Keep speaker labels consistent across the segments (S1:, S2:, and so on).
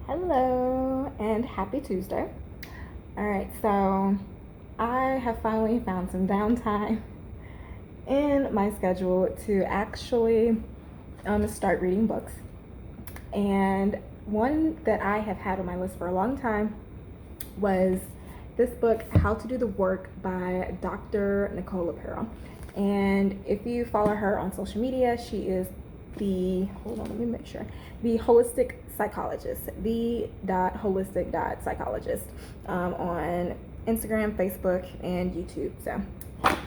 S1: Hello and happy Tuesday. All right, so I have finally found some downtime in my schedule to actually start reading books. And one that I have had on my list for a long time was this book, How to Do the Work by Dr. Nicole Aparo. And if you follow her on social media, she is the holistic psychologist, the.holistic.psychologist on Instagram, Facebook, and YouTube. So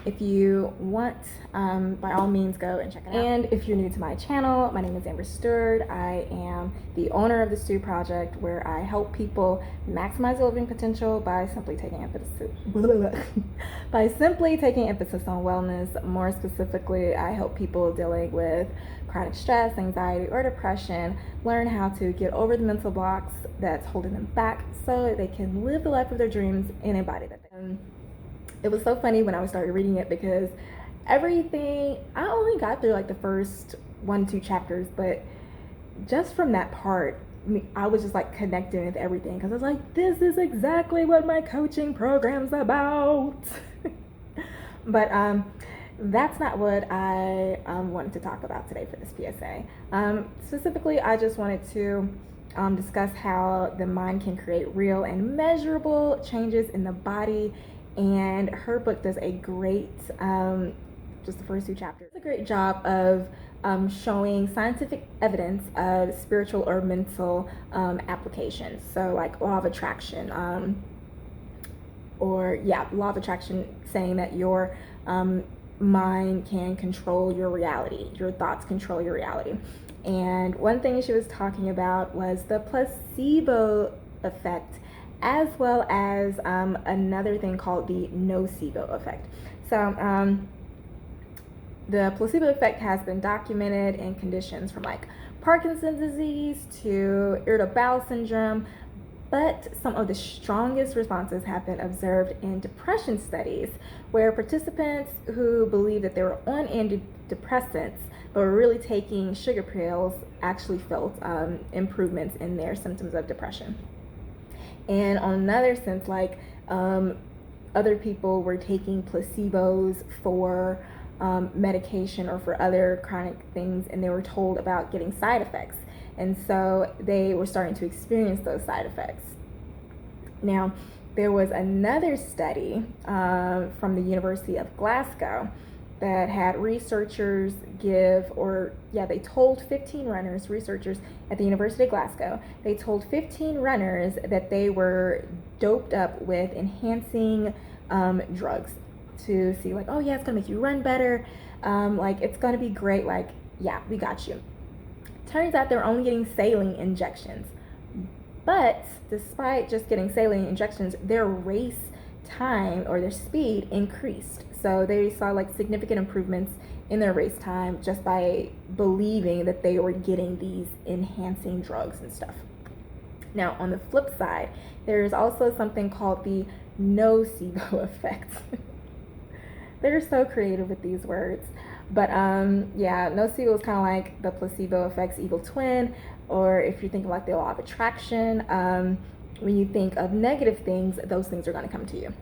S1: if you want, by all means, go and check it out. And if you're new to my channel, my name is Amber Stewart. I am the owner of the Stew Project, where I help people maximize their living potential by simply taking emphasis on wellness. More specifically, I help people dealing with chronic stress, anxiety, or depression learn how to get over the mental blocks that's holding them back so they can live the life of their dreams and embody that. It was so funny when I started reading it because everything, I only got through like the first 1-2 chapters, but just from that part, I was just like connecting with everything because I was like, this is exactly what my coaching program's about. But that's not what I wanted to talk about today for this PSA. Specifically, I just wanted to discuss how the mind can create real and measurable changes in the body. And her book does a great, just the first 2 chapters, a great job of showing scientific evidence of spiritual or mental applications. So like law of attraction, law of attraction, saying that your mind can control your reality, your thoughts control your reality. And one thing she was talking about was the placebo effect, as well as another thing called the nocebo effect. So the placebo effect has been documented in conditions from like Parkinson's disease to irritable bowel syndrome, but some of the strongest responses have been observed in depression studies, where participants who believed that they were on antidepressants but were really taking sugar pills actually felt improvements in their symptoms of depression. And on another sense, like other people were taking placebos for medication or for other chronic things, and they were told about getting side effects. And so they were starting to experience those side effects. Now, there was another study from the University of Glasgow that had researchers they told 15 runners, researchers at the University of Glasgow, they told 15 runners that they were doped up with enhancing drugs to see like, oh yeah, it's gonna make you run better, like it's gonna be great, like, yeah, we got you. Turns out they were only getting saline injections. But despite just getting saline injections, their race time or their speed increased. So they saw like significant improvements in their race time just by believing that they were getting these enhancing drugs and stuff. Now, on the flip side, there's also something called the nocebo effect. They're so creative with these words. But nocebo is kind of like the placebo effect's evil twin, or if you think like the law of attraction, when you think of negative things, those things are going to come to you.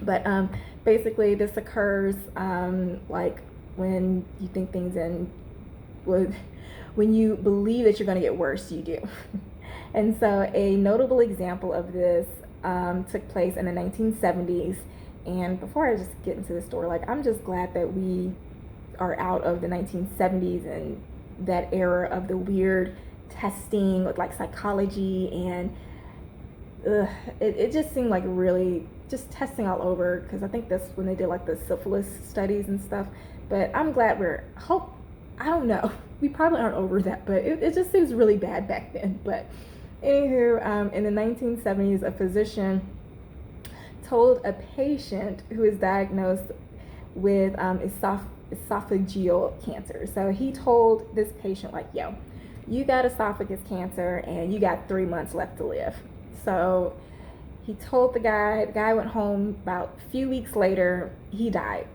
S1: But basically, this occurs like when you think things when you believe that you're going to get worse, you do. And so a notable example of this took place in the 1970s. And before I just get into the story, like, I'm just glad that we are out of the 1970s and that era of the weird testing with like psychology, and it just seemed like really just testing all over, because I think that's when they did like the syphilis studies and stuff. But I'm glad I don't know, we probably aren't over that, but it just seems really bad back then. But anywho, in the 1970s, a physician told a patient who was diagnosed with esophageal cancer. So he told this patient like, yo, you got esophagus cancer and you got 3 months left to live. So he told the guy went home. About a few weeks later, he died.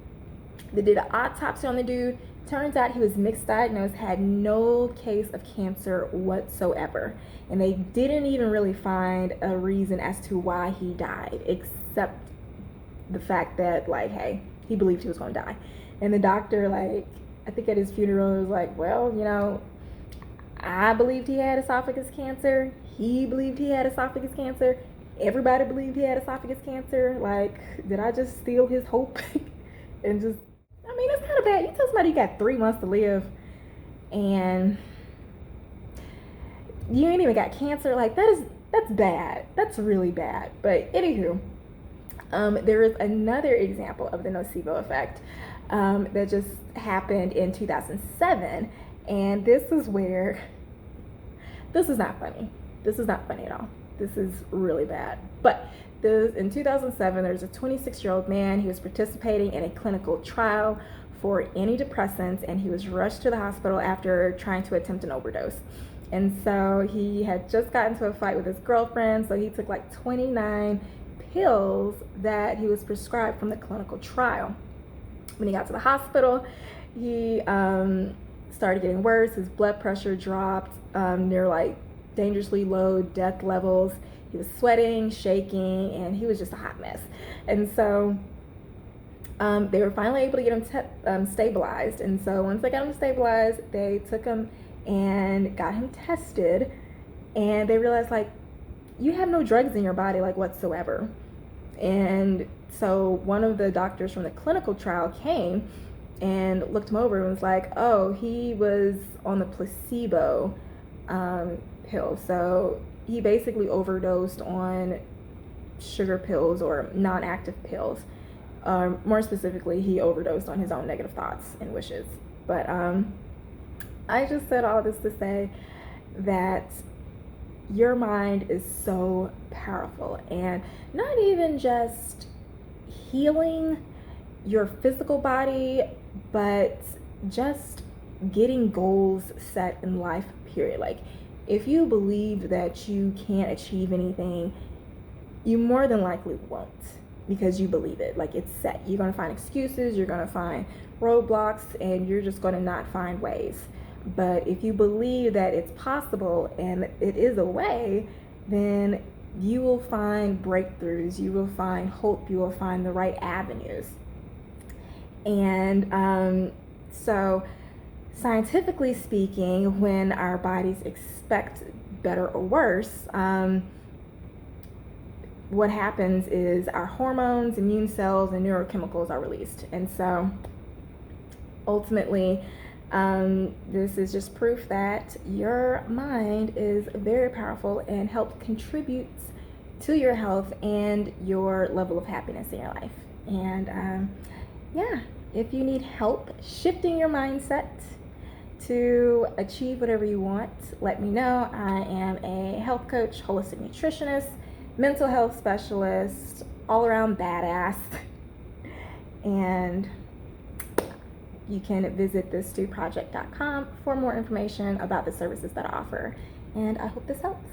S1: They did an autopsy on the dude. Turns out he was mixed diagnosed, had no case of cancer whatsoever. And they didn't even really find a reason as to why he died, except the fact that, like, hey, he believed he was going to die. And the doctor, like, I think at his funeral, was like, well, you know, I believed he had esophagus cancer. He believed he had esophagus cancer. Everybody believed he had esophagus cancer. Like, did I just steal his hope? And just, I mean, it's kind of bad. You tell somebody you got 3 months to live and you ain't even got cancer. Like, that's bad. That's really bad. But anywho, there is another example of the nocebo effect that just happened in 2007. And this is where, this is not funny. This is not funny at all. This is really bad. But in 2007, there's a 26-year-old man. He was participating in a clinical trial for antidepressants, and he was rushed to the hospital after trying to attempt an overdose. And so he had just gotten into a fight with his girlfriend, so he took like 29 pills that he was prescribed from the clinical trial. When he got to the hospital, he started getting worse. His blood pressure dropped near like dangerously low death levels. He was sweating, shaking, and he was just a hot mess. And so they were finally able to get him stabilized. And so once they got him stabilized, they took him and got him tested. And they realized, like, you have no drugs in your body, like, whatsoever. And so one of the doctors from the clinical trial came and looked him over and was like, oh, he was on the placebo pill. So he basically overdosed on sugar pills or non-active pills. More specifically, he overdosed on his own negative thoughts and wishes. But I just said all this to say that your mind is so powerful, and not even just healing your physical body, but just getting goals set in life, period. Like, if you believe that you can't achieve anything, you more than likely won't, because you believe it. Like, it's set. You're going to find excuses, you're going to find roadblocks, and you're just going to not find ways. But if you believe that it's possible and it is a way, then you will find breakthroughs, you will find hope, you will find the right avenues. And so scientifically speaking, when our bodies expect better or worse, what happens is our hormones, immune cells, and neurochemicals are released. And so ultimately, this is just proof that your mind is very powerful and helps contribute to your health and your level of happiness in your life. And yeah, if you need help shifting your mindset to achieve whatever you want, let me know. I am a health coach, holistic nutritionist, mental health specialist, all around badass. And you can visit thestewproject.com for more information about the services that I offer. And I hope this helps.